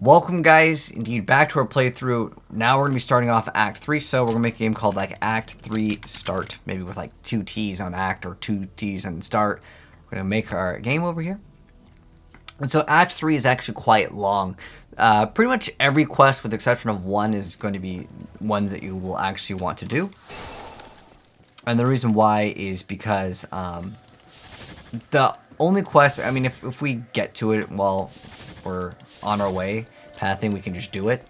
Welcome guys, indeed, back to our playthrough. Now we're going to be starting off Act 3, so we're going to make a game called like Act 3 Start, maybe with like 2 T's on Act or 2 T's on Start. We're going to make our game over here. And so Act 3 is actually quite long. Pretty much every quest, with the exception of one, is going to be ones that you will actually want to do. And the reason why is because the only quest, I mean, if we get to it while we're on our way pathing, we can just do it.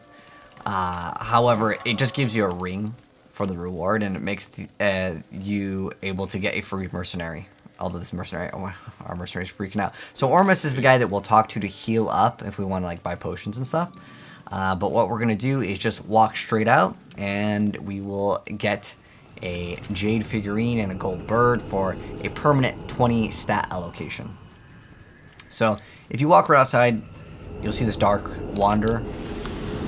However, it just gives you a ring for the reward, and it makes you able to get a free mercenary. Although this mercenary, our mercenary is freaking out. So Ormus is the guy that we'll talk to heal up if we want to like buy potions and stuff. But what we're gonna do is just walk straight out, and we will get a jade figurine and a gold bird for a permanent 20 stat allocation. So if you walk right outside, you'll see this dark wander,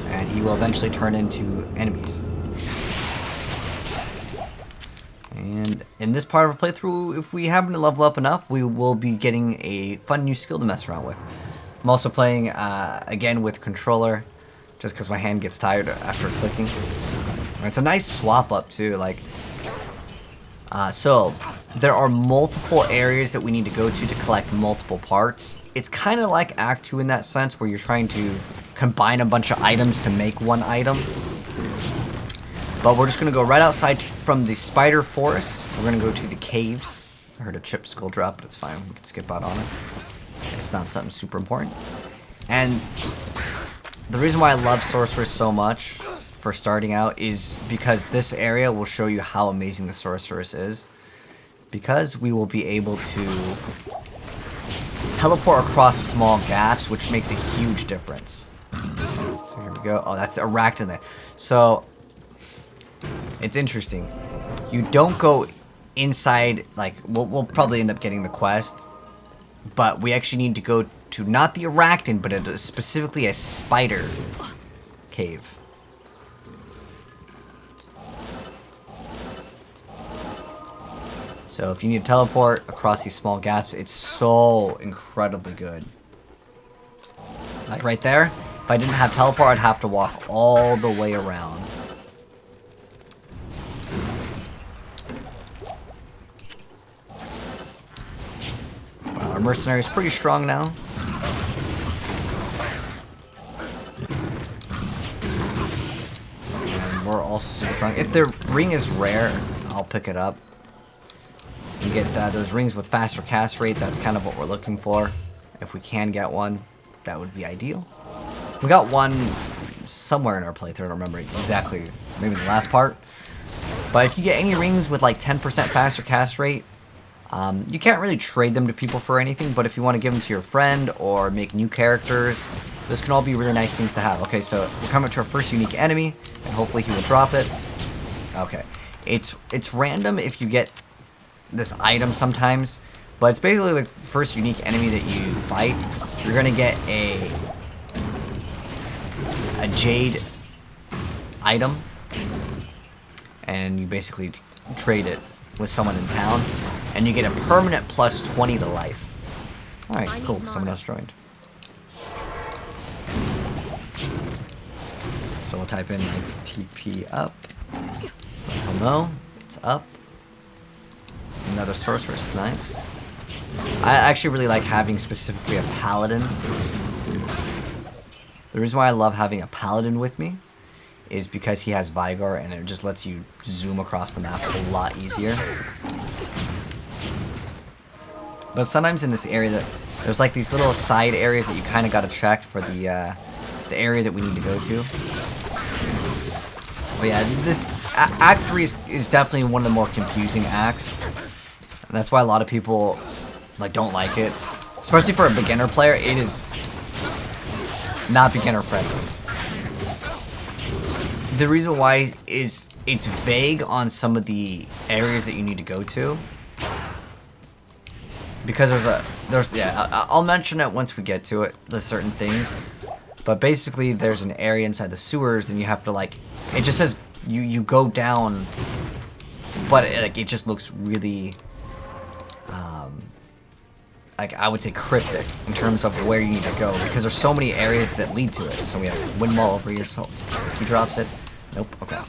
and he will eventually turn into enemies. And in this part of our playthrough, if we happen to level up enough, we will be getting a fun new skill to mess around with. I'm also playing, again, with controller, just because my hand gets tired after clicking. And it's a nice swap up, too. So, there are multiple areas that we need to go to collect multiple parts. It's kind of like Act 2 in that sense, where you're trying to combine a bunch of items to make one item. But we're just going to go right outside from the spider forest. We're going to go to the caves. I heard a chip skull drop, but it's fine. We can skip out on it. It's not something super important. And the reason why I love Sorceress so much for starting out is because this area will show you how amazing the Sorceress is. Because we will be able to teleport across small gaps, which makes a huge difference. So here we go. Oh, that's a racked in there. So it's interesting. You don't go inside, like, we'll probably end up getting the quest, but we actually need to go to not the Arachnid, but specifically a spider cave. So if you need to teleport across these small gaps, it's so incredibly good. Like right there, if I didn't have teleport, I'd have to walk all the way around. Our mercenary is pretty strong now. And we're also super strong. If the ring is rare, I'll pick it up. You get those rings with faster cast rate. That's kind of what we're looking for. If we can get one, that would be ideal. We got one somewhere in our playthrough. I don't remember exactly. Maybe the last part. But if you get any rings with like 10% faster cast rate, you can't really trade them to people for anything. But if you want to give them to your friend or make new characters, those can all be really nice things to have. Okay, so we're coming to our first unique enemy, and hopefully he will drop it. Okay, it's random if you get this item sometimes, but it's basically like the first unique enemy that you fight. You're gonna get a jade item, and you basically trade it with someone in town, and you get a permanent plus 20 to life. Alright, cool, someone else joined. So we'll type in like TP up, so he'll know it's up. Another sorceress, nice. I actually really like having specifically a paladin. The reason why I love having a paladin with me is because he has Vigor, and it just lets you zoom across the map a lot easier. But sometimes in this area, there's like these little side areas that you kind of got to check for the area that we need to go to. But yeah, this Act 3 is definitely one of the more confusing acts. And that's why a lot of people like don't like it. Especially for a beginner player, it is not beginner friendly. The reason why is it's vague on some of the areas that you need to go to. Because I'll mention it once we get to it, the certain things. But basically there's an area inside the sewers, and you have to like, it just says you go down, but it just looks really like, I would say cryptic in terms of where you need to go, because there's so many areas that lead to it. So we have wind wall over here, so he drops it. Nope, okay.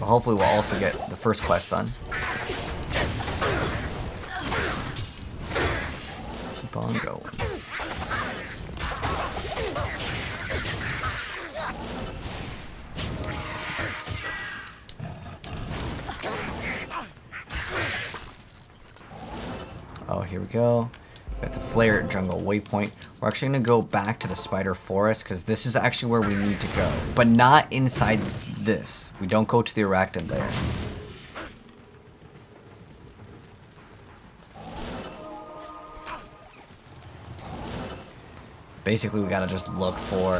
But hopefully we'll also get the first quest done. Let's keep on going. Oh, here we go. Got the Flare Jungle waypoint. We're actually going to go back to the Spider Forest because this is actually where we need to go. But not inside this. We don't go to the Resurrected there. Basically, we got to just look for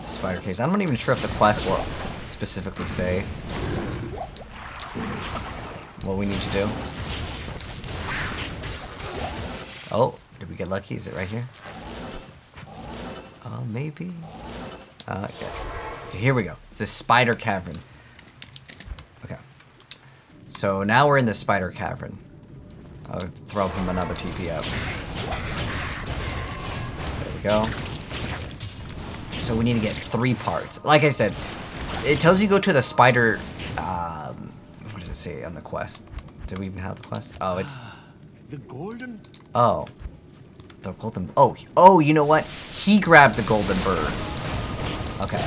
spider caves. I'm not even sure if the quest will specifically say what we need to do. Oh, did we get lucky? Is it right here? Oh, maybe. Okay. Okay, here we go. It's the Spider Cavern. Okay. So now we're in the Spider Cavern. I'll throw him another TP out. There we go. So we need to get 3 parts. Like I said, it tells you go to the spider... what does it say on the quest? Do we even have the quest? Oh, it's... The golden... Oh. The golden... Oh, you know what? He grabbed the golden bird. Okay.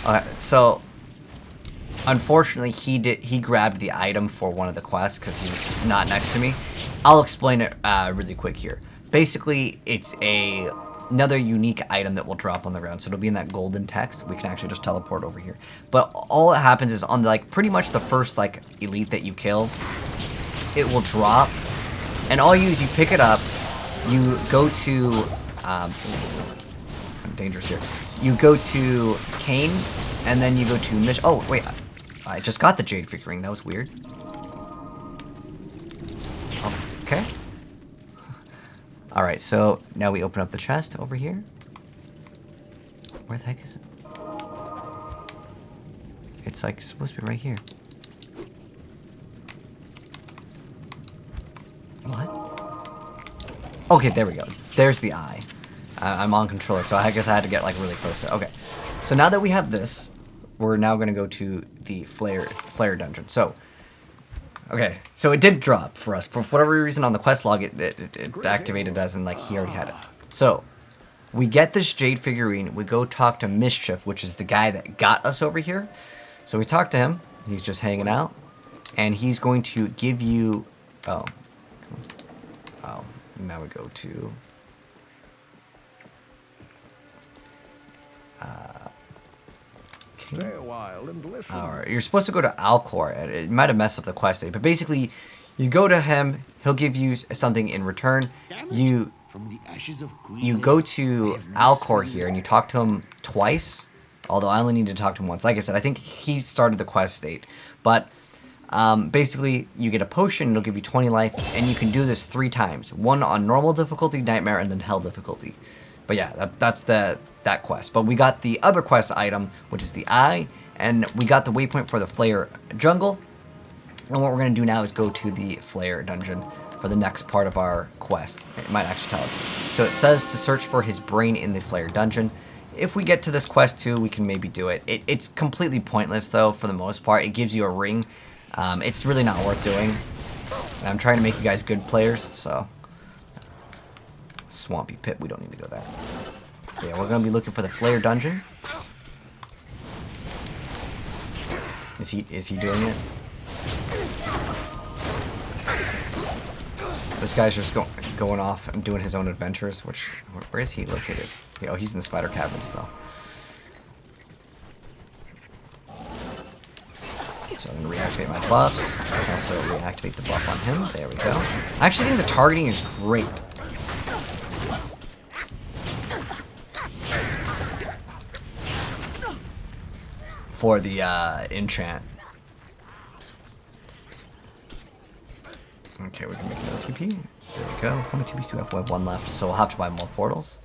Okay, so... Unfortunately, he grabbed the item for one of the quests because he was not next to me. I'll explain it really quick here. Basically, it's another unique item that will drop on the ground. So it'll be in that golden text. We can actually just teleport over here. But all that happens is on like pretty much the first like elite that you kill, it will drop. And all you do is you pick it up, you go to, I'm dangerous here. You go to Kane, and then you go to Mish. Oh, wait, I just got the Jade figurine. That was weird. Oh, okay. Alright, so now we open up the chest over here. Where the heck is it? It's like supposed to be right here. What? Okay, there we go. There's the eye. I'm on controller, so I guess I had to get like really close to it. Okay, so now that we have this, we're now going to go to the flare dungeon. So, okay, so it did drop for us. For whatever reason on the quest log, it activated as in like he already had it. So, we get this Jade figurine. We go talk to Mischief, which is the guy that got us over here. So we talk to him. He's just hanging out. And he's going to give you... Oh, now we go to... Stay a while and listen. Alright, you're supposed to go to Alcor. It might have messed up the quest date, but basically, you go to him. He'll give you something in return. You go to Alcor here, and you talk to him twice. Although I only need to talk to him once. Like I said, I think he started the quest state. But basically, you get a potion. It'll give you 20 life, and you can do this 3 times. One on normal difficulty, nightmare, and then hell difficulty. But yeah, that's that quest. But we got the other quest item, which is the eye, and we got the waypoint for the Flare Jungle. And what we're going to do now is go to the Flare Dungeon for the next part of our quest. It might actually tell us. So it says to search for his brain in the Flare Dungeon. If we get to this quest too, we can maybe do it. It's completely pointless though, for the most part. It gives you a ring. It's really not worth doing. And I'm trying to make you guys good players, so... Swampy Pit, we don't need to go there. Yeah, we're going to be looking for the Flare Dungeon. Is he doing it? This guy's just going off and doing his own adventures, where is he located? Oh, he's in the Spider Cavern still. So I'm going to reactivate my buffs. Also reactivate the buff on him. There we go. I actually think the targeting is great. For the enchant. Okay, we can make another TP. There we go. How many TPs do we have? We have 1 left, so we'll have to buy more portals.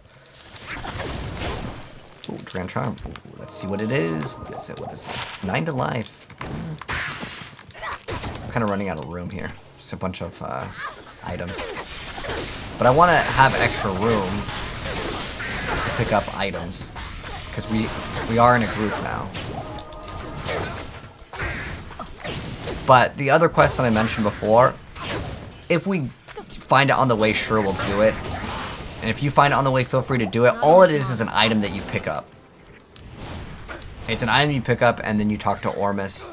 Ooh, Grand Charm. Ooh, let's see what it is. What is it? 9 to life. kind of running out of room here. Just a bunch of items. But I want to have extra room to pick up items. Because we are in a group now. But the other quest that I mentioned before, if we find it on the way, sure, we'll do it. And if you find it on the way, feel free to do it. All it is an item that you pick up. It's an item you pick up, and then you talk to Ormus.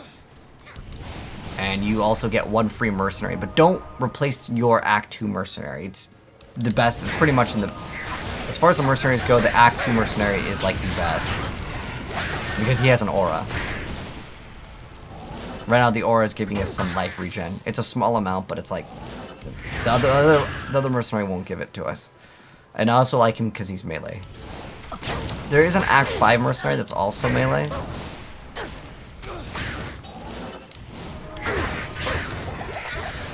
And you also get 1 free mercenary. But don't replace your Act 2 mercenary. It's the best. It's pretty much in the... As far as the mercenaries go, the Act 2 mercenary is like the best. Because he has an aura. Right now, the aura is giving us some life regen. It's a small amount, but it's like... The other mercenary won't give it to us. And I also like him because he's melee. There is an Act 5 mercenary that's also melee.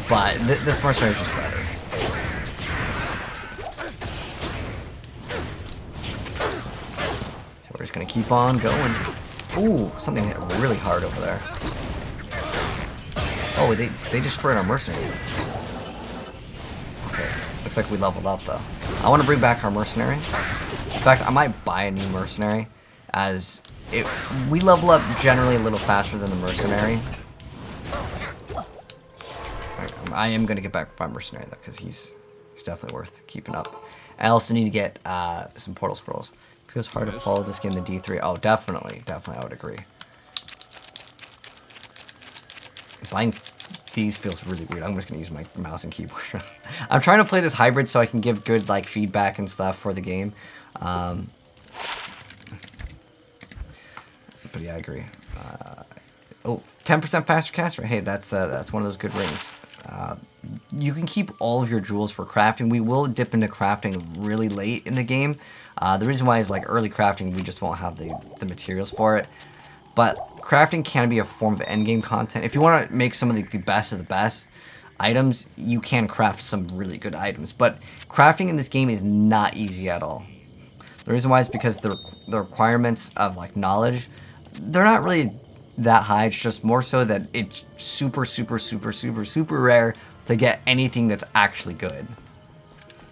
But this mercenary is just better. So we're just going to keep on going. Ooh, something hit really hard over there. Oh, they destroyed our mercenary. Okay, looks like we leveled up though. I want to bring back our mercenary. In fact, I might buy a new mercenary, as we level up generally a little faster than the mercenary. I am going to get back my mercenary though, because he's definitely worth keeping up. I also need to get some portal scrolls. It feels hard to follow this game than D3. Oh, definitely, I would agree. Buying these feels really weird. I'm just going to use my mouse and keyboard. I'm trying to play this hybrid so I can give good like feedback and stuff for the game. But yeah, I agree. Oh, 10% faster caster. Hey, that's one of those good rings. You can keep all of your jewels for crafting. We will dip into crafting really late in the game. The reason why is like early crafting, we just won't have the materials for it. But crafting can be a form of endgame content. If you want to make some of the best of the best items, you can craft some really good items. But crafting in this game is not easy at all. The reason why is because the requirements of like knowledge, they're not really that high. It's just more so that it's super rare to get anything that's actually good.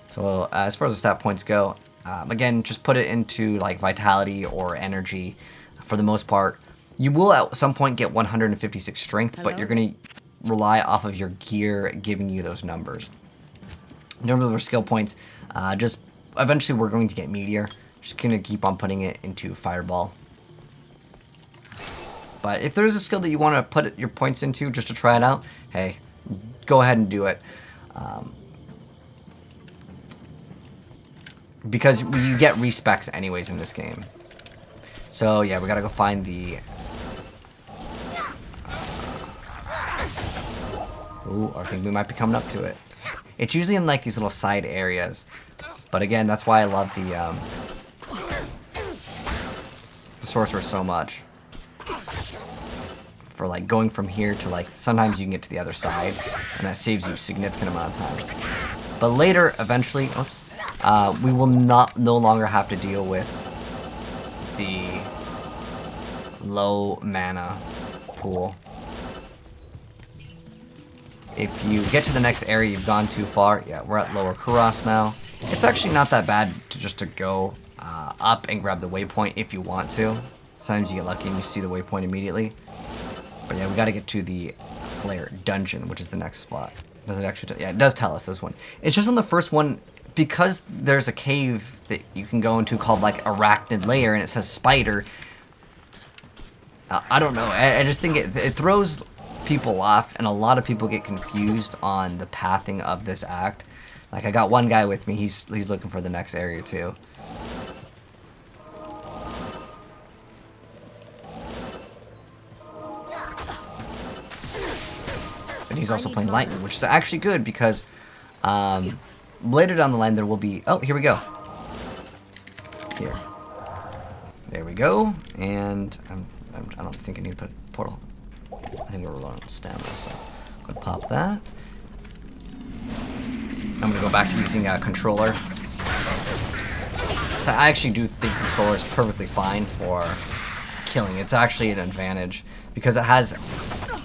So as far as the stat points go, again, just put it into like vitality or energy. For the most part, you will at some point get 156 strength, but you're going to rely off of your gear giving you those numbers. In terms of our skill points, just eventually we're going to get meteor. Just going to keep on putting it into fireball. But if there's a skill that you want to put your points into just to try it out, hey, go ahead and do it. Because you get respecs anyways in this game. So yeah, we gotta go find the... Ooh, I think we might be coming up to it. It's usually in like these little side areas. But again, that's why I love the Sorceress so much. For like going from here to like, sometimes you can get to the other side, and that saves you a significant amount of time. But later, eventually, oops, we will no longer have to deal with the low mana pool. If you get to the next area, you've gone too far. Yeah, we're at Lower Kuros now. It's actually not that bad to go up and grab the waypoint if you want to. Sometimes you get lucky and you see the waypoint immediately. But yeah, we got to get to the Flare Dungeon, which is the next spot. Does it actually? Yeah, it does tell us this one. It's just on the first one, because there's a cave that you can go into called like Arachnid Lair, and it says spider. I don't know. I just think it throws people off, and a lot of people get confused on the pathing of this act. Like I got one guy with me. He's looking for the next area too. And he's also playing Lightning, which is actually good because later down the line there will be... Oh, here we go. Here. There we go. And I don't think I need to put a portal. I think we're low on stamina, so I'm going to pop that. I'm going to go back to using a controller. So I actually do think controller is perfectly fine for killing. It's actually an advantage because it has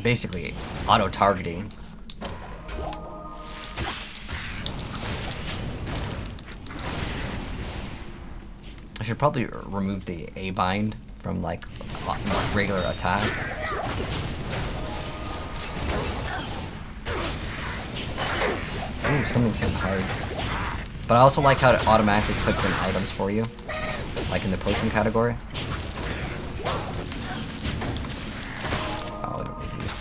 basically auto-targeting. I should probably remove the A bind from like regular attack. Ooh, something's hitting hard. But I also like how it automatically puts in items for you, like in the potion category. Oh, look at these.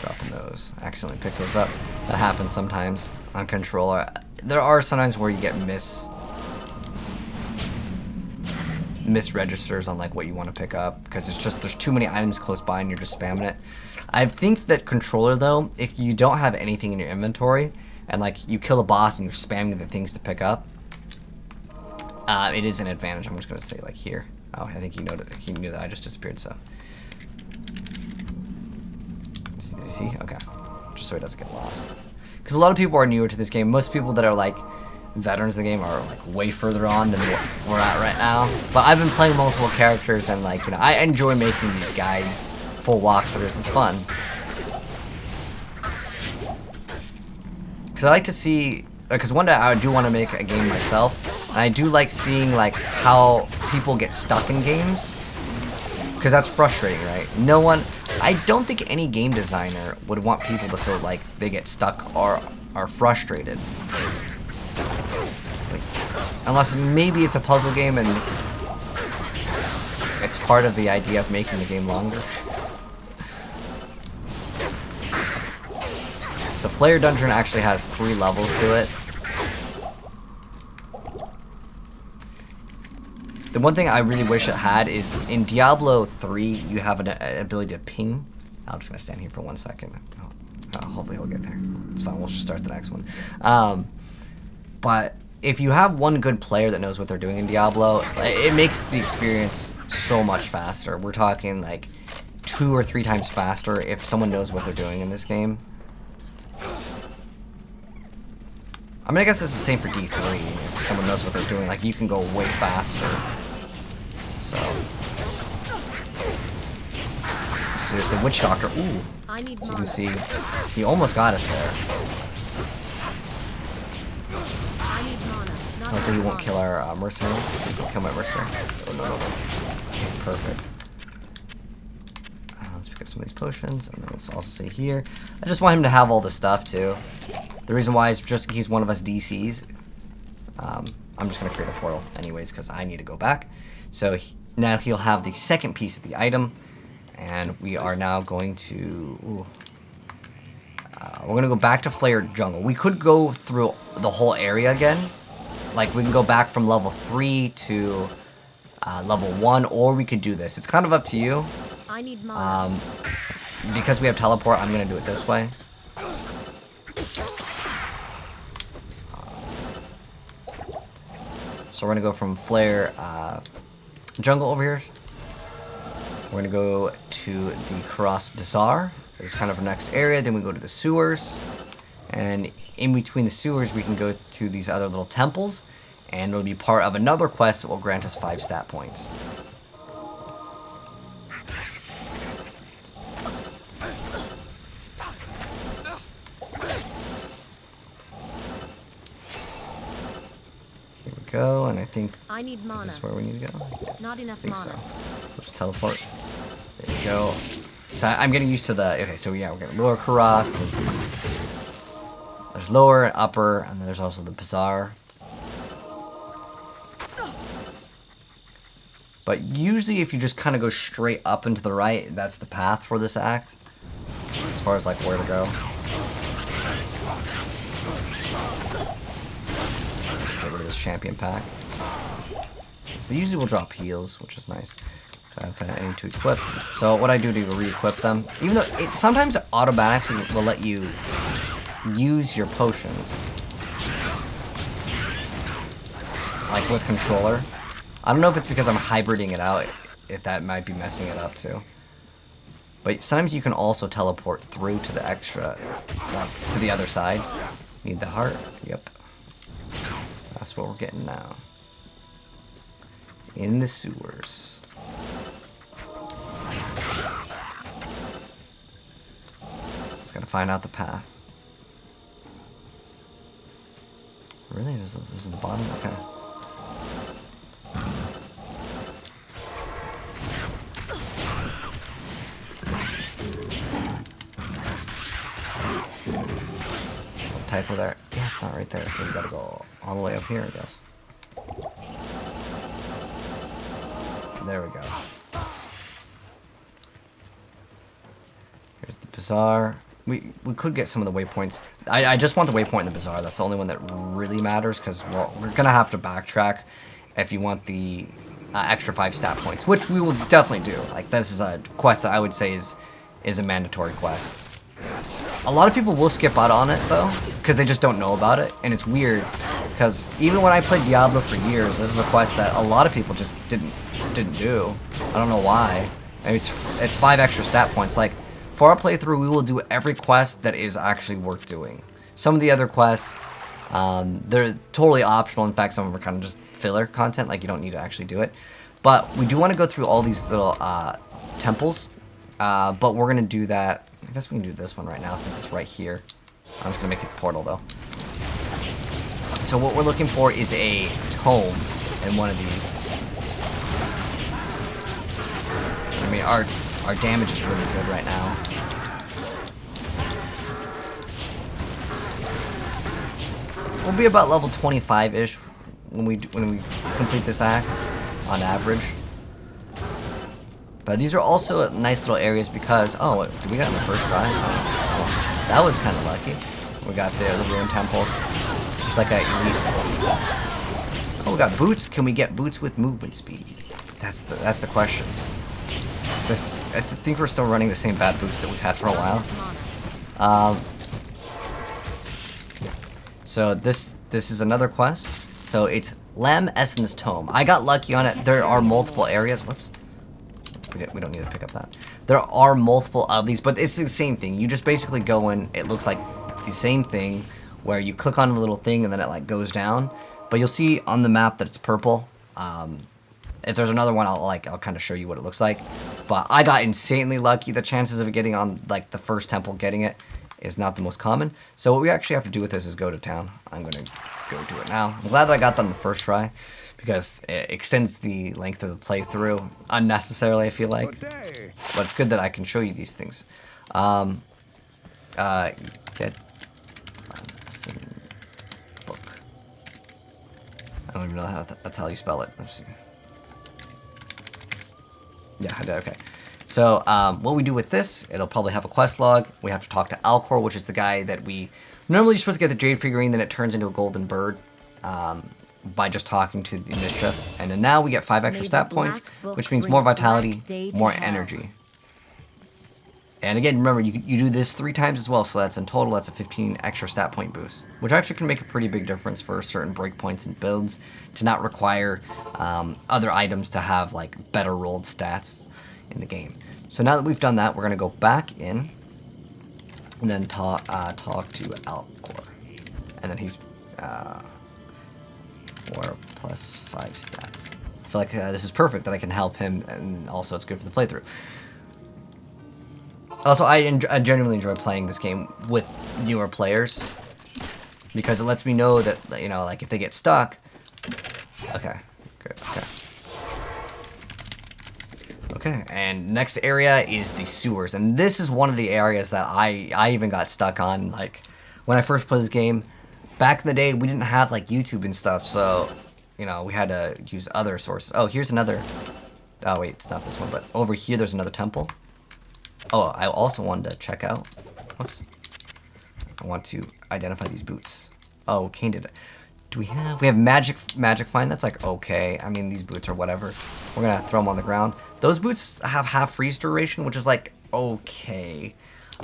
Dropping those. Accidentally pick those up. That happens sometimes on controller. There are sometimes where you get misregisters on like what you want to pick up because it's just there's too many items close by and you're just spamming it. I think that controller though, if you don't have anything in your inventory and like you kill a boss and you're spamming the things to pick up, it is an advantage. I'm just gonna say like here. Oh, I think he knew that I just disappeared. So does he see? Okay, just so he doesn't get lost. Because a lot of people are newer to this game. Most people that are like veterans of the game are like way further on than what we're at right now. But I've been playing multiple characters and like, you know, I enjoy making these guides, full walkthroughs. It's fun. Because I like to see, because one day I do want to make a game myself, and I do like seeing like how people get stuck in games. Because that's frustrating, right? I don't think any game designer would want people to feel like they get stuck or are frustrated. Unless maybe it's a puzzle game and it's part of the idea of making the game longer. So Flare Dungeon actually has 3 levels to it. The one thing I really wish it had is in Diablo 3 you have an ability to ping. I'm just gonna stand here for 1 second. Hopefully he'll get there. It's fine, we'll just start the next one. But if you have one good player that knows what they're doing in Diablo, it makes the experience so much faster. We're talking like 2 or 3 times faster if someone knows what they're doing in this game. I mean, I guess it's the same for D3. If someone knows what they're doing, like you can go way faster. So there's the Witch Doctor. Ooh. So you can see, he almost got us there. Hopefully he won't kill our mercenary. Please don't kill my mercenary. Oh, no. Okay, perfect. Let's pick up some of these potions, and then let's also say here. I just want him to have all the stuff, too. The reason why is just he's one of us DCs. I'm just going to create a portal anyways, because I need to go back. So now he'll have the second piece of the item, and we are now going to... we're going to go back to Flare Jungle. We could go through the whole area again. Like, we can go back from level 3 to level 1, or we could do this. It's kind of up to you. I need mana. Because we have teleport, I'm going to do it this way. So we're going to go from Flare Jungle over here. We're going to go to the Cross Bazaar. It's kind of our next area. Then we go to the sewers. And in between the sewers, we can go to these other little temples. And it'll be part of another quest that will grant us 5 stat points. Here we go, and I think I need mana. Is this where we need to go? Not enough I think mana. so. We'll just teleport. There we go. So I'm getting used to the... Okay, so yeah, we're getting lower Karas. There's lower and upper, and then there's also the bazaar. But usually if you just kind of go straight up and to the right, that's the path for this act. As far as like where to go. Get rid of this champion pack. They usually will drop heals, which is nice. I need to equip. So what I do to re-equip them, even though it sometimes automatically will let you use your potions. Like with controller. I don't know if it's because I'm hybriding it out, if that might be messing it up too. But sometimes you can also teleport through to the extra, like, to the other side. Need the heart? Yep. That's what we're getting now. It's in the sewers. Just gotta find out the path. Really? This is the bottom? Okay. Typo there. Yeah, it's not right there, so we gotta go all the way up here, I guess. There we go. Here's the bazaar. We could get some of the waypoints. I just want the waypoint in the bazaar. That's the only one that really matters, because well, we're gonna have to backtrack if you want the extra 5 stat points, which we will definitely do. Like, this is a quest that I would say is a mandatory quest. A lot of people will skip out on it though, because they just don't know about it, and it's weird, because even when I played Diablo for years, this is a quest that a lot of people just didn't do. I don't know why. Maybe it's 5 extra stat points. Like, for our playthrough, we will do every quest that is actually worth doing. Some of the other quests, they're totally optional. In fact, some of them are kind of just filler content, like you don't need to actually do it. But we do want to go through all these little temples, but we're gonna do that. I guess we can do this one right now since it's right here. I'm just gonna make it a portal though. So what we're looking for is a tome in one of these. I mean, our damage is really good right now. We'll be about level 25-ish when we complete this act, on average. But these are also nice little areas because, oh, did we get it on the first try? Oh, that was kind of lucky. We got there, the ruined temple. It's like a elite. Oh, we got boots. Can we get boots with movement speed? That's the question. I think we're still running the same bad boots that we've had for a while. So this is another quest. So it's Lamb Essence Tome. I got lucky on it. There are multiple areas. Whoops. We don't need to pick up that. There are multiple of these, but it's the same thing. You just basically go in. It looks like the same thing, where you click on the little thing and then it like goes down. But you'll see on the map that it's purple. If there's another one, I'll kind of show you what it looks like. But I got insanely lucky. The chances of getting on like the first temple getting it is not the most common. So what we actually have to do with this is go to town. I'm gonna go do it now. I'm glad that I got that on the first try, because it extends the length of the playthrough unnecessarily, I feel like. But it's good that I can show you these things. Get lesson book. I don't even know how that's how you spell it. Let's see. Yeah, I did. Okay. So what we do with this, it'll probably have a quest log. We have to talk to Alcor, which is the guy that we normally you're supposed to get the jade figurine, then it turns into a golden bird by just talking to the mischief. And then now we get 5 extra stat points, which means more vitality, more energy. And again, remember, you do this 3 times as well, so that's in total, that's a 15 extra stat point boost, which actually can make a pretty big difference for certain breakpoints and builds, to not require other items to have like better rolled stats in the game. So now that we've done that, we're going to go back in and then talk to Alcor. And then he's 4 plus 5 stats. I feel like this is perfect that I can help him, and also it's good for the playthrough. Also, I genuinely enjoy playing this game with newer players, because it lets me know that, you know, like if they get stuck. Okay, good. Okay, and next area is the sewers, and this is one of the areas that I even got stuck on. Like when I first played this game, back in the day, we didn't have like YouTube and stuff, so you know we had to use other sources. Oh, here's another. Oh wait, it's not this one, but over here there's another temple. Oh, I also wanted to check out. Whoops. I want to identify these boots. Oh, Kane did it. Do we have? We have magic find. That's like okay. I mean, these boots are whatever. We're gonna throw them on the ground. Those boots have half freeze duration, which is like okay.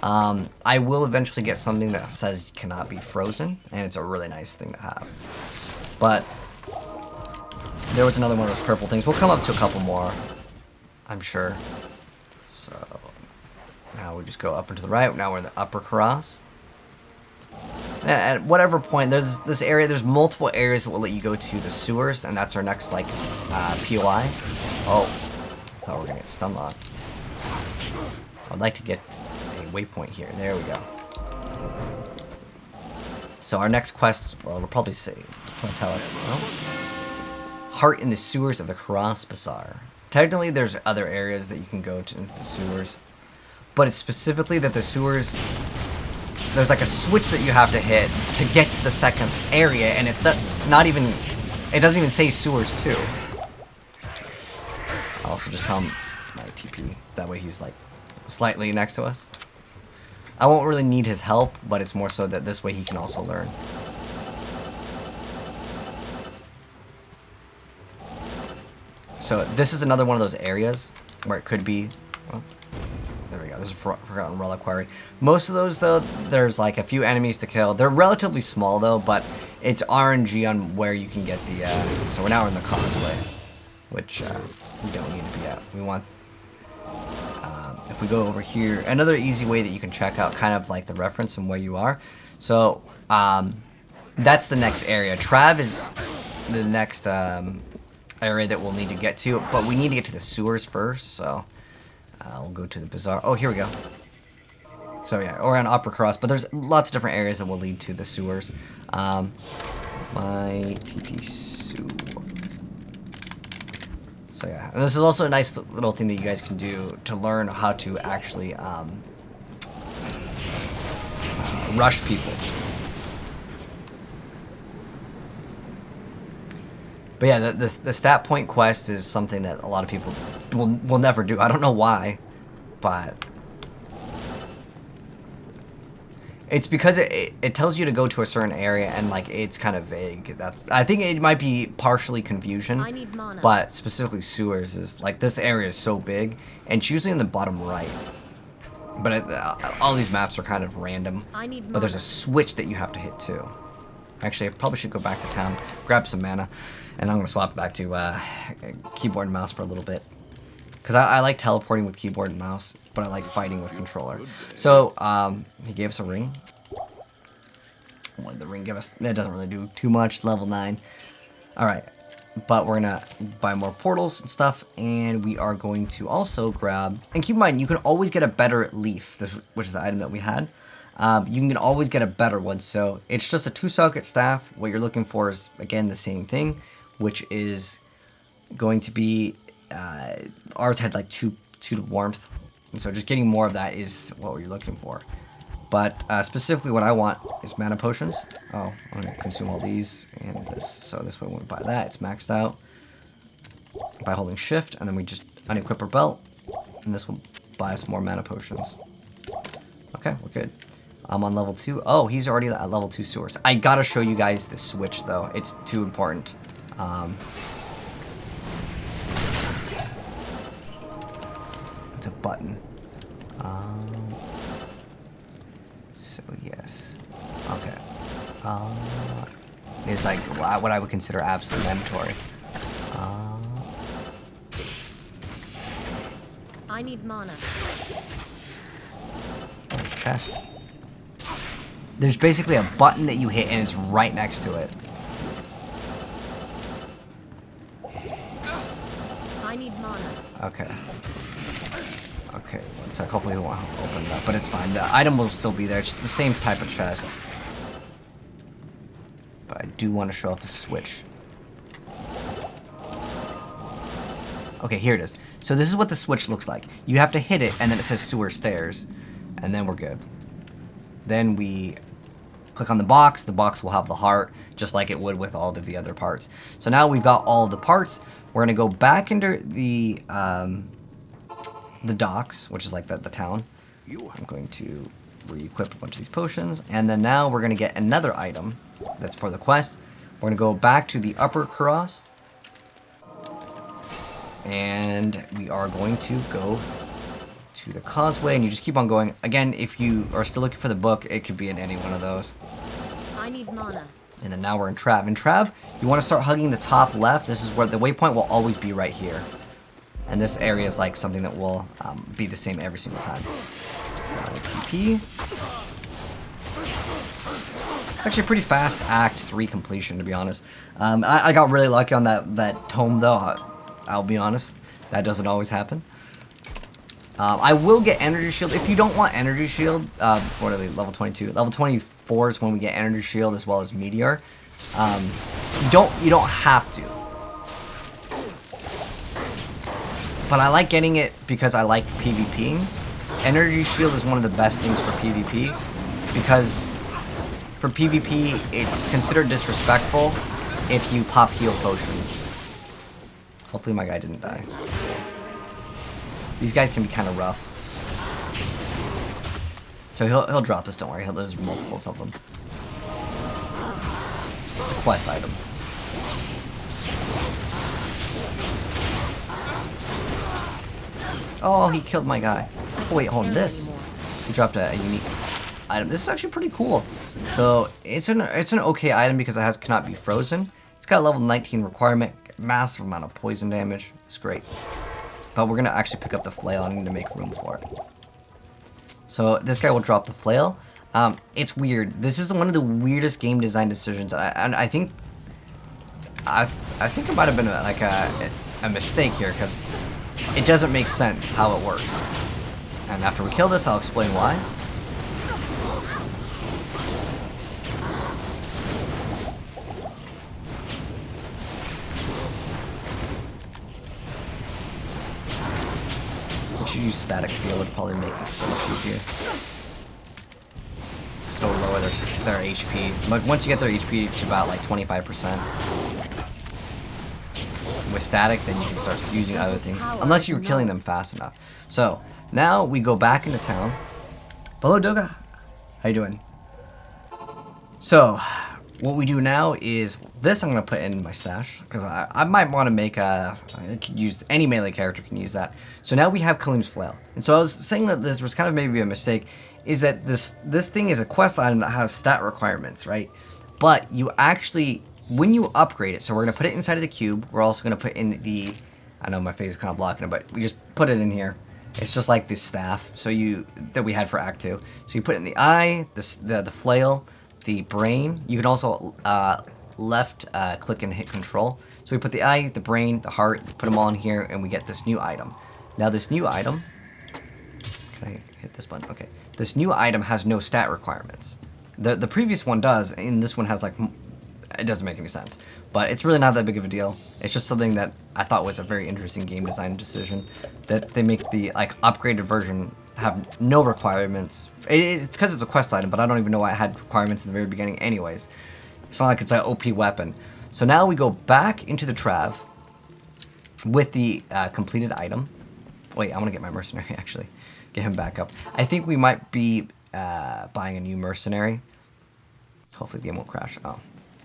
I will eventually get something that says cannot be frozen, and it's a really nice thing to have. But there was another one of those purple things. We'll come up to a couple more, I'm sure. So now we just go up and to the right. Now we're in the upper cross. And at whatever point, there's this area, there's multiple areas that will let you go to the sewers, and that's our next, like, POI. Oh, I thought we were going to get stun locked. I'd like to get a waypoint here. There we go. So our next quest, well, we'll probably say, tell us. No? Heart in the sewers of the Cross Bazaar. Technically, there's other areas that you can go to into the sewers, but it's specifically that the sewers, there's like a switch that you have to hit to get to the second area, and it's not even, it doesn't even say sewers 2. I'll also just tell him my TP. That way he's like slightly next to us. I won't really need his help, but it's more so that this way he can also learn. So this is another one of those areas where it could be... Oh, there we go. There's a Forgotten Relic Quarry. Most of those, though, there's like a few enemies to kill. They're relatively small, though, but it's RNG on where you can get the... So we're now in the causeway, which we don't need to be at. We want... if we go over here, another easy way that you can check out kind of like the reference and where you are. So that's the next area. Trav is the next area that we'll need to get to, but we need to get to the sewers first. So we'll go to the bazaar. Oh, here we go. So yeah, or on Upper Cross, but there's lots of different areas that will lead to the sewers. My TP sewer. So yeah, and this is also a nice little thing that you guys can do to learn how to actually rush people. But yeah, the stat point quest is something that a lot of people will never do. I don't know why, but it's because it tells you to go to a certain area and like it's kind of vague. I think it might be partially confusion. I need mana. But specifically sewers is like this area is so big and it's usually in the bottom right. But all these maps are kind of random. I need but there's mana. a switch that you have to hit too. Actually, I probably should go back to town, grab some mana, and I'm gonna swap it back to keyboard and mouse for a little bit. Because I like teleporting with keyboard and mouse, but I like fighting with controller. So, he gave us a ring. What did the ring give us? It doesn't really do too much, level 9. Alright, but we're gonna buy more portals and stuff, and we are going to also grab... And keep in mind, you can always get a better leaf, which is the item that we had. You can always get a better one, so it's just a 2-socket staff. What you're looking for is, again, the same thing, which is going to be... ours had like 2 to warmth, and so just getting more of that is what you're looking for. But specifically what I want is mana potions. Oh, I'm going to consume all these and this. So this way when we buy that, it's maxed out by holding shift, and then we just unequip our belt, and this will buy us more mana potions. Okay, we're good. I'm on level 2. Oh, he's already at level 2 source. I gotta show you guys the switch though. It's too important. It's a button. So yes. Okay. It's like what I would consider absolutely mandatory. I need mana. Chest. There's basically a button that you hit and it's right next to it. I need mana. Okay. Okay, one sec. Hopefully it won't open it up, but it's fine. The item will still be there. It's the same type of chest. But I do want to show off the switch. Okay, here it is. So this is what the switch looks like. You have to hit it, and then it says sewer stairs. And then we're good. Then we click on the box. The box will have the heart, just like it would with all of the other parts. So now we've got all of the parts. We're going to go back into the docks, which is like the town. I'm going to re-equip a bunch of these potions. And then now we're going to get another item that's for the quest. We're going to go back to the Upper Cross. And we are going to go to the causeway, and you just keep on going. Again, if you are still looking for the book, it could be in any one of those. I need mana. And then now we're in Trav. In Trav, you want to start hugging the top left. This is where the waypoint will always be right here. And this area is like something that will be the same every single time. TP. It's actually a pretty fast Act 3 completion, to be honest. I got really lucky on that tome, though. I'll be honest. That doesn't always happen. I will get energy shield. If you don't want energy shield, what are they, level 22? Level 24 is when we get energy shield as well as meteor. You don't have to. But I like getting it because I like PvPing. Energy shield is one of the best things for PvP because for PvP it's considered disrespectful if you pop heal potions. Hopefully my guy didn't die. These guys can be kind of rough. So he'll drop this, don't worry. There's multiples of them. It's a quest item. Oh, he killed my guy. Oh, wait, hold on. This. He dropped a unique item. This is actually pretty cool. So it's an okay item because it cannot be frozen. It's got a level 19 requirement, massive amount of poison damage. It's great. But we're gonna actually pick up the flail. I need to make room for it. So this guy will drop the flail. It's weird. This is one of the weirdest game design decisions, and I think it might have been a mistake here because it doesn't make sense how it works. And after we kill this, I'll explain why. We should use static field. Would probably make this so much easier. Still lower their HP. But once you get their HP to about like 25%. With static, then you can start using other things. Unless you're killing them fast enough. So, now we go back into town. Hello, Doga. How you doing? So, what we do now is this I'm going to put in my stash. Because I might want to make I could use any melee character can use that. So now we have Kalim's Flail. And so I was saying that this was kind of maybe a mistake. Is that this thing is a quest item that has stat requirements, right? But you actually, when you upgrade it, so we're going to put it inside of the cube. We're also going to put in the, I know my face is kind of blocking it, but we just put it in here. It's just like this staff that we had for Act 2. So you put it in the eye, the flail, the brain. You can also left click and hit control. So we put the eye, the brain, the heart, put them all in here, and we get this new item. Now this new item, can I hit this button? Okay. This new item has no stat requirements. The previous one does, and this one has like, it doesn't make any sense. But it's really not that big of a deal. It's just something that I thought was a very interesting game design decision. That they make the like upgraded version have no requirements. It's because it's a quest item, but I don't even know why it had requirements in the very beginning anyways. It's not like it's an OP weapon. So now we go back into the Trav with the completed item. Wait, I want to get my mercenary actually. Get him back up. I think we might be buying a new mercenary. Hopefully the game won't crash. Oh,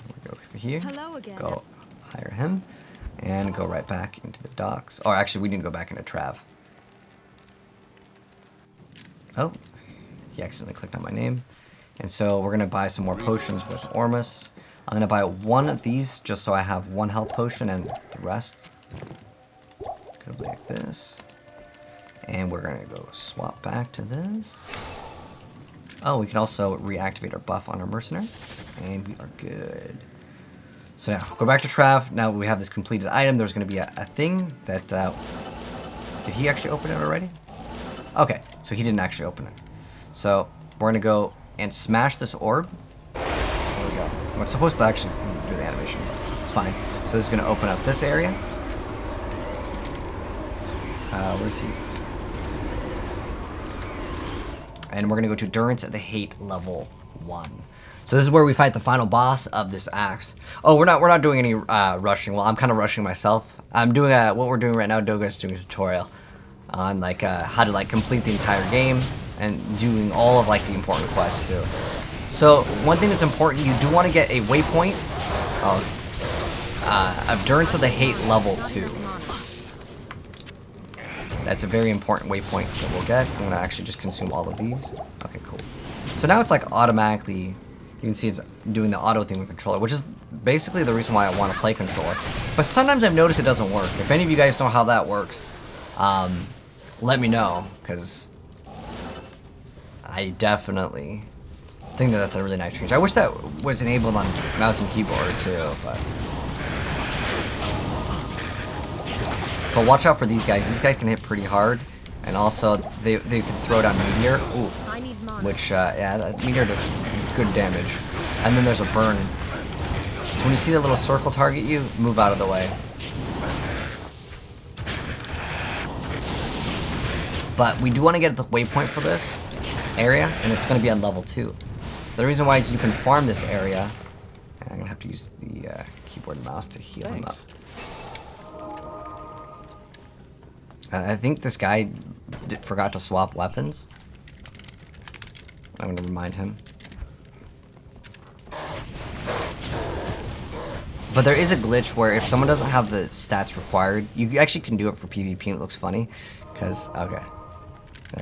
we'll go over here. Hello again. Go hire him. And go right back into the docks. Or actually, we need to go back into Trav. Oh, he accidentally clicked on my name. And so we're going to buy some more potions with Ormus. I'm going to buy one of these just so I have one health potion and the rest. Gonna be like this. And we're going to go swap back to this. Oh, we can also reactivate our buff on our mercenary. And we are good. So now, go back to Trav. Now we have this completed item. There's going to be a thing that... did he actually open it already? Okay, so he didn't actually open it. So, we're going to go and smash this orb. There we go. I'm supposed to actually do the animation, but it's fine. So this is going to open up this area. Where's he? And we're going to go to Endurance at the Hate level 1. So this is where we fight the final boss of this axe. Oh, we're not doing any rushing. Well, I'm kind of rushing myself. I'm doing what we're doing right now. Doga's doing a tutorial on like how to like complete the entire game and doing all of like the important quests too. So one thing that's important, you do want to get a waypoint of Endurance of the Hate level 2. That's a very important waypoint that we'll get. I'm going to actually just consume all of these. Okay, cool. So now it's like automatically, you can see it's doing the auto thing with controller, which is basically the reason why I want to play controller. But sometimes I've noticed it doesn't work. If any of you guys know how that works, let me know, because I definitely think that that's a really nice change. I wish that was enabled on mouse and keyboard too, but watch out for these guys. These guys can hit pretty hard, And also, they can throw down meteor. Ooh. I need mana. Which, yeah, that meteor does good damage. And then there's a burn. So when you see the little circle target you, move out of the way. But we do want to get the waypoint for this area, and it's going to be on level 2. The reason why is you can farm this area. I'm going to have to use the keyboard and mouse to heal him up. I think this guy forgot to swap weapons. I'm going to remind him. But there is a glitch where if someone doesn't have the stats required, you actually can do it for PvP and it looks funny. Because, okay.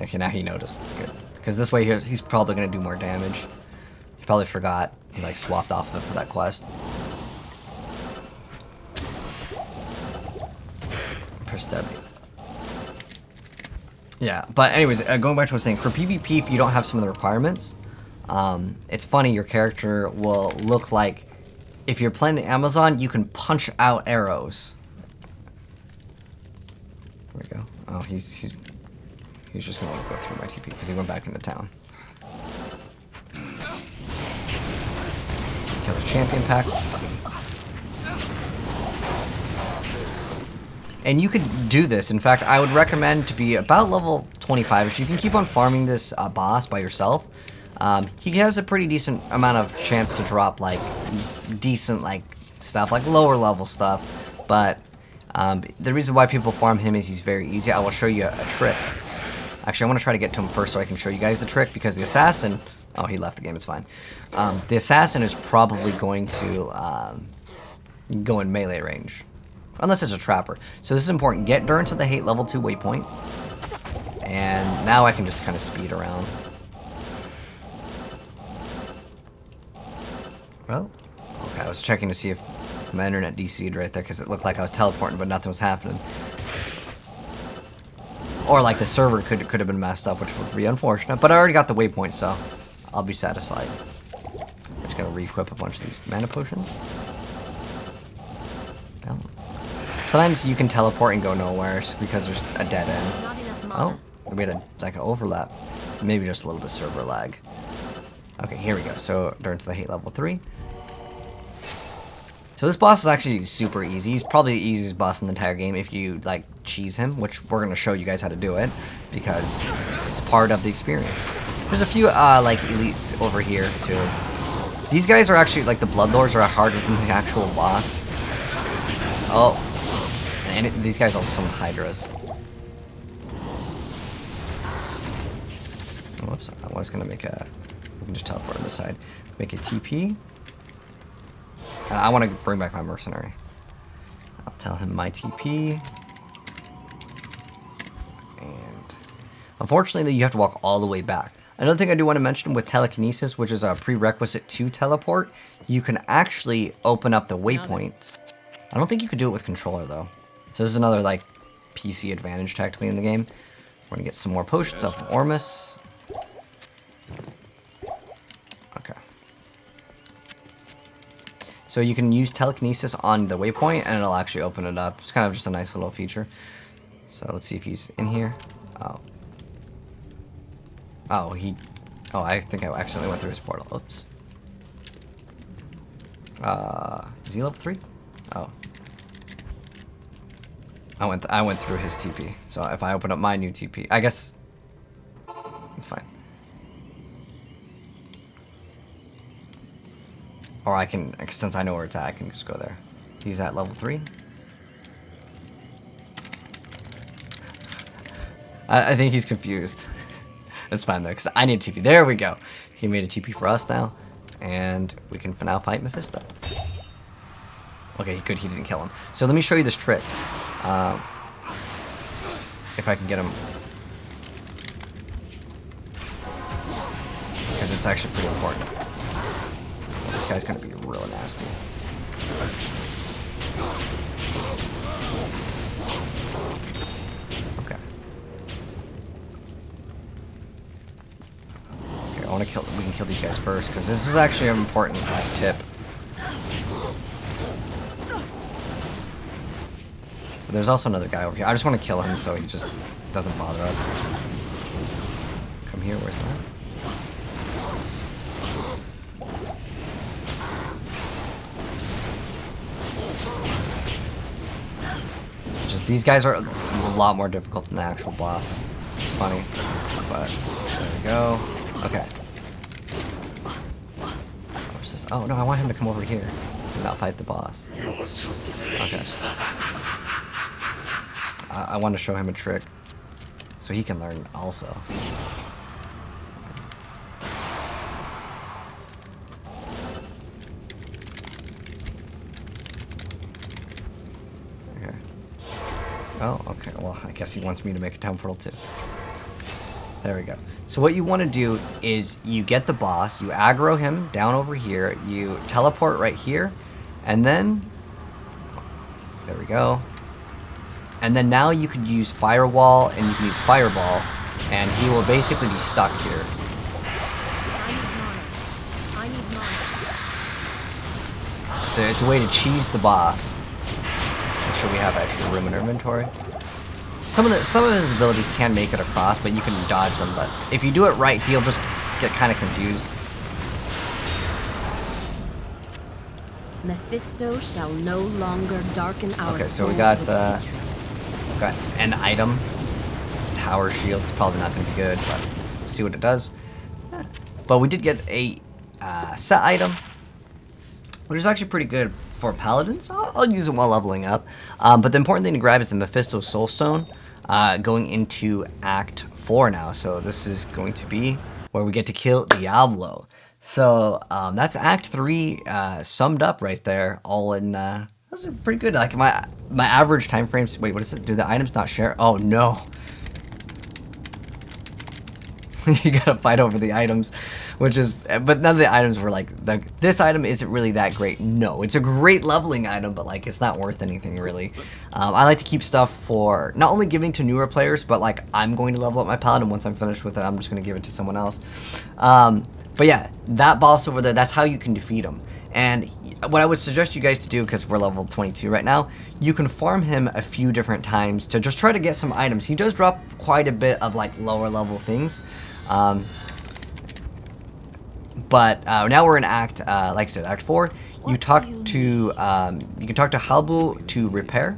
Okay, now he noticed. It's good. Because this way he's probably going to do more damage. He probably forgot. He like swapped off of it for that quest. Press W. Yeah, but anyways, going back to what I was saying, for PvP, if you don't have some of the requirements, it's funny, your character will look like, if you're playing the Amazon, you can punch out arrows. There we go. Oh, he's just gonna go through my TP because he went back into town. Kill his champion pack. And you could do this. In fact, I would recommend to be about level 25-ish. You can keep on farming this boss by yourself. He has a pretty decent amount of chance to drop like decent like stuff, like lower level stuff. But the reason why people farm him is he's very easy. I will show you a trick. Actually, I want to try to get to him first so I can show you guys the trick, because the assassin... Oh, he left the game. It's fine. The assassin is probably going to go in melee range. Unless it's a trapper. So this is important. Get Durin to the hate level 2 waypoint. And now I can just kind of speed around. Well, okay, I was checking to see if my internet DC'd right there because it looked like I was teleporting, but nothing was happening. Or like the server could have been messed up, which would be unfortunate. But I already got the waypoint, so I'll be satisfied. I'm just gonna re-equip a bunch of these mana potions. Oh. Sometimes you can teleport and go nowhere because there's a dead end. Not enough mana. Oh, we had like an overlap. Maybe just a little bit of server lag. Okay, here we go. So Durin's the hate level 3. So this boss is actually super easy. He's probably the easiest boss in the entire game if you like cheese him, which we're gonna show you guys how to do it because it's part of the experience. There's a few like elites over here too. These guys are actually like the Bloodlords are harder than the actual boss. Oh, and these guys are some Hydras. Whoops! I was gonna make a. We can just teleport on this side. Make a TP. I want to bring back my mercenary. I'll tell him my TP. And unfortunately, you have to walk all the way back. Another thing I do want to mention with telekinesis, which is a prerequisite to teleport, you can actually open up the waypoints. I don't think you could do it with controller though. So this is another like PC advantage technically in the game. We're gonna get some more potions off of Ormus. Okay. So you can use telekinesis on the waypoint and it'll actually open it up. It's kind of just a nice little feature. So let's see if he's in here. Oh. Oh, I think I accidentally went through his portal. Oops. Is he level 3? Oh. I went through his TP. So if I open up my new TP, I guess it's fine. Or I can, since I know where it's at, I can just go there. He's at level 3. I think he's confused. It's fine though, because I need a TP. There we go. He made a TP for us now. And we can now fight Mephisto. Okay, good, he didn't kill him. So let me show you this trick. If I can get him. Because it's actually pretty important. This guy's gonna be real nasty. Okay. Okay, I want to kill. We can kill these guys first because this is actually an important tip. So there's also another guy over here. I just want to kill him so he just doesn't bother us. Come here, where's that? Just these guys are a lot more difficult than the actual boss. It's funny, but there we go. Okay. Where's this? Oh no, I want him to come over here and not fight the boss. Okay. I want to show him a trick so he can learn also. Okay. Oh, okay. Well, I guess he wants me to make a time portal too. There we go. So what you want to do is you get the boss, you aggro him down over here, you teleport right here, and then there we go. And then now you could use Firewall and you can use Fireball, and he will basically be stuck here. I need mana. It's a way to cheese the boss. Make sure we have extra room in our inventory. Some of his abilities can make it across, but you can dodge them. But if you do it right, he'll just get kind of confused. Mephisto shall no longer darken our Okay, so we souls got with hatred. got an item. Tower shield. It's probably not going to be good, but we'll see what it does. But we did get a set item, which is actually pretty good for paladins. I'll use it while leveling up. But the important thing to grab is the Mephisto Soulstone, going into Act 4 now. So this is going to be where we get to kill Diablo. So that's Act 3 summed up right there, all in. Those are pretty good. Like my average time frames. Wait, what is it? Do the items not share? Oh no. You gotta fight over the items, which is, but none of the items were like, this item isn't really that great. No, it's a great leveling item, but like it's not worth anything really. I like to keep stuff for not only giving to newer players, but like I'm going to level up my paladin. Once I'm finished with it, I'm just gonna give it to someone else. But yeah, that boss over there, that's how you can defeat him. And what I would suggest you guys to do, because we're level 22 right now, you can farm him a few different times to just try to get some items. He does drop quite a bit of like lower level things. But now we're in Act, like I said, Act 4. You talk to, you can talk to Halbu to repair.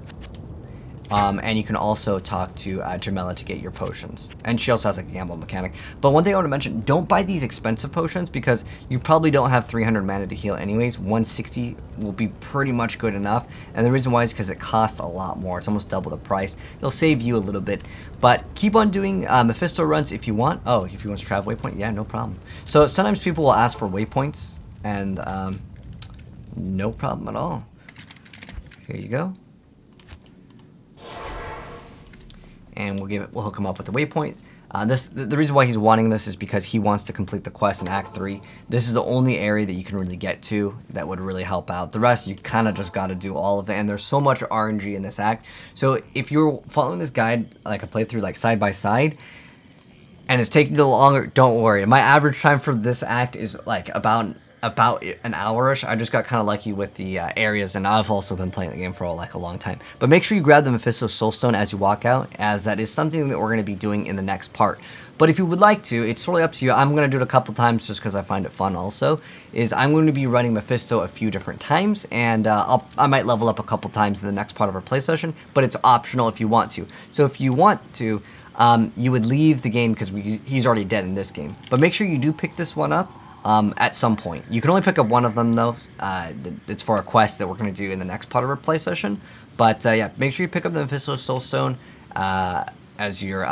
And you can also talk to Jamela to get your potions. And she also has like a gamble mechanic. But one thing I want to mention, don't buy these expensive potions because you probably don't have 300 mana to heal anyways. 160 will be pretty much good enough. And the reason why is because it costs a lot more. It's almost double the price. It'll save you a little bit. But keep on doing Mephisto runs if you want. Oh, if you want to travel waypoint, yeah, no problem. So sometimes people will ask for waypoints. And no problem at all. Here you go. And we'll hook him up with the waypoint. The reason why he's wanting this is because he wants to complete the quest in Act 3. This is the only area that you can really get to that would really help out. The rest, you kind of just got to do all of it, and there's so much RNG in this act. So if you're following this guide, like a playthrough, like side by side, and it's taking you longer, don't worry. My average time for this act is like about an hour-ish. I just got kind of lucky with the areas, and I've also been playing the game for like a long time. But make sure you grab the Mephisto Soulstone as you walk out, as that is something that we're going to be doing in the next part. But if you would like to, it's totally up to you. I'm going to do it a couple times just because I find it fun also, is I'm going to be running Mephisto a few different times, and I might level up a couple times in the next part of our play session, but it's optional if you want to. So if you want to, you would leave the game because he's already dead in this game. But make sure you do pick this one up at some point. You can only pick up one of them though. It's for a quest that we're going to do in the next part of our play session. But yeah, make sure you pick up the Mephisto Soulstone as you're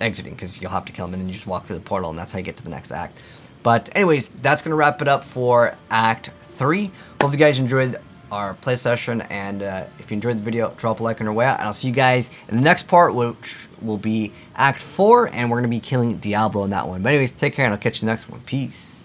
exiting, because you'll have to kill him and then you just walk through the portal, and that's how you get to the next act. But anyways, that's going to wrap it up for Act 3. Hope you guys enjoyed our play session, and if you enjoyed the video, drop a like on your way out, and I'll see you guys in the next part, which will be Act 4, and we're going to be killing Diablo in that one. But anyways, take care, and I'll catch you in the next one. Peace.